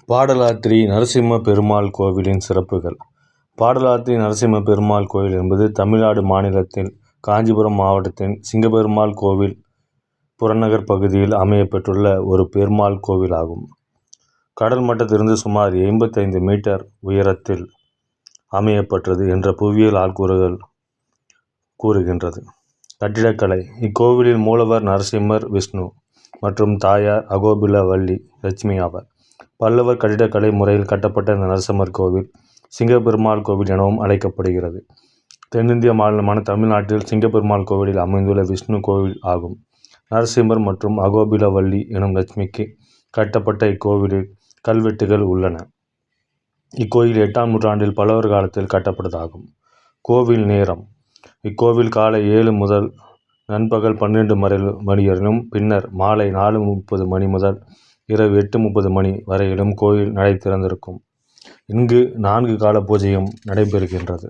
பாடலாத்திரி நரசிம்ம பெருமாள் கோவிலின் சிறப்புகள். பாடலாத்திரி நரசிம்ம பெருமாள் கோவில் என்பது தமிழ்நாடு மாநிலத்தில் காஞ்சிபுரம் மாவட்டத்தின் சிங்கப்பெருமாள் கோவில் புறநகர் பகுதியில் அமையப்பெற்றுள்ள ஒரு பெருமாள் கோவில் ஆகும். கடல் மட்டத்திலிருந்து சுமார் 85 மீட்டர் உயரத்தில் அமையப்பெற்றது என்ற புவியியல் ஆய்வுக்கூறுகள் கூறுகின்றது. கட்டிடக்கலை. இக்கோவிலில் மூலவர் நரசிம்மர் விஷ்ணு மற்றும் தாயார் அகோபில வள்ளி லட்சுமி ஆவர். பல்லவர் கட்டிடக்கலை முறையில் கட்டப்பட்ட இந்த நரசிம்மர் கோவில் சிங்கப்பெருமாள் கோவில் எனவும் அழைக்கப்படுகிறது. தென்னிந்திய மாநிலமான தமிழ்நாட்டில் சிங்கப்பெருமாள் கோவிலில் அமைந்துள்ள விஷ்ணு கோவில் ஆகும். நரசிம்மர் மற்றும் அகோபில வள்ளி எனும் லட்சுமிக்கு கட்டப்பட்ட இக்கோவிலில் கல்வெட்டுகள் உள்ளன. இக்கோயில் 8ஆம் நூற்றாண்டில் பல்லவர் காலத்தில் கட்டப்பட்டதாகும். கோவில் நேரம். இக்கோவில் காலை 7 முதல் நண்பகல் 12 மணி பின்னர் மாலை 4:30 மணி முதல் இரவு 8:30 மணி வரையிலும் கோயில் நடை திறந்திருக்கும். இங்கு 4 கால பூஜையும் நடைபெறுகின்றது.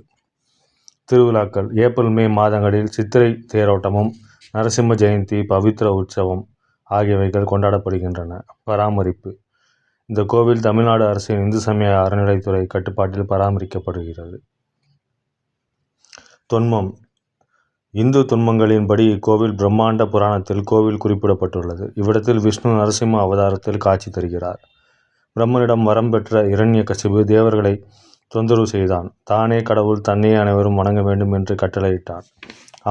திருவிழாக்கள். ஏப்ரல் மே மாதங்களில் சித்திரை தேரோட்டமும் நரசிம்ம ஜெயந்தி பவித்ர உற்சவம் ஆகியவைகள் கொண்டாடப்படுகின்றன. பராமரிப்பு. இந்த கோவில் தமிழ்நாடு அரசின் இந்து சமய அறநிலையத்துறை கட்டுப்பாட்டில் பராமரிக்கப்படுகிறது. தொன்மம். இந்து தொன்மங்களின்படி இக்கோவில் பிரம்மாண்ட புராணத்தில் கோவில் குறிப்பிடப்பட்டுள்ளது. இவ்விடத்தில் விஷ்ணு நரசிம்ம அவதாரத்தில் காட்சி தருகிறார். பிரம்மனிடம் வரம் பெற்ற இரண்யகசிபு தேவர்களை தொந்தரவு செய்தான். தானே கடவுள், தன்னையே அனைவரும் வணங்க வேண்டும் என்று கட்டளையிட்டான்.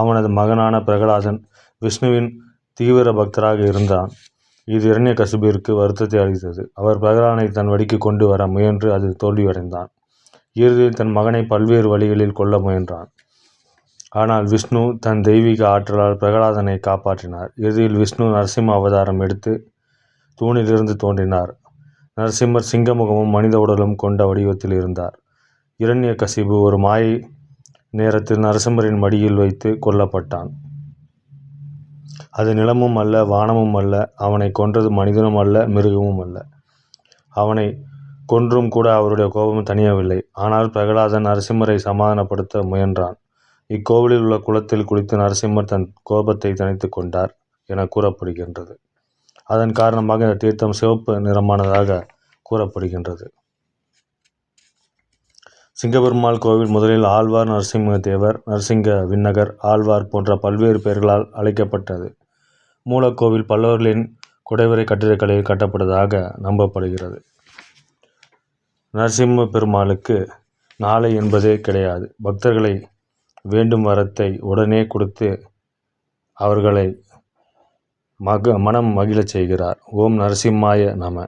அவனது மகனான பிரகலாதன் விஷ்ணுவின் தீவிர பக்தராக இருந்தான். இது இரண்யகசிபிற்கு வருத்தத்தை அளித்தது. அவர் பிரகலாதனை தன் வழிக்கு கொண்டு வர முயன்று அதில் தோல்வியடைந்தான். இறுதியில் தன் மகனை பல்வேறு வழிகளில் கொல்ல முயன்றான். ஆனால் விஷ்ணு தன் தெய்வீக ஆற்றலால் பிரகலாதனை காப்பாற்றினார். இறுதியில் விஷ்ணு நரசிம்ம அவதாரம் எடுத்து தூணிலிருந்து தோன்றினார். நரசிம்மர் சிங்க முகமும் மனித உடலும் கொண்ட வடிவத்தில் இருந்தார். இரண்யகசிபு ஒரு மாயை நேரத்தில் நரசிம்மரின் மடியில் வைத்து கொல்லப்பட்டான். அது நிலமும் அல்ல, வானமும் அல்ல. அவனை கொன்றது மனிதனும் அல்ல, மிருகமும் அல்ல. அவனை கொன்றும் கூட அவருடைய கோபம் தணியவில்லை. ஆனால் பிரகலாதன் நரசிம்மரை சமாதானப்படுத்த முயன்றான். இக்கோவிலில் உள்ள குளத்தில் குளித்து நரசிம்மர் தன் கோபத்தை தணித்து கொண்டார் என கூறப்படுகின்றது. அதன் காரணமாக இந்த தீர்த்தம் சிவப்பு நிறமானதாக கூறப்படுகின்றது. சிங்கப்பெருமாள் கோவில் முதலில் ஆழ்வார் நரசிம்மதேவர், நரசிங்க விண்ணகர், ஆழ்வார் போன்ற பல்வேறு பெயர்களால் அழைக்கப்பட்டது. மூலக்கோவில் பல்லவர்களின் குடைவரை கட்டிடக்கலையில் கட்டப்பட்டதாக நம்பப்படுகிறது. நரசிம்ம பெருமாளுக்கு நாளை என்பதே கிடையாது. பக்தர்களை வேண்டும் வரத்தை உடனே கொடுத்து அவர்களை மனம் மகிழச் செய்கிறார். ஓம் நரசிம்மாய நம.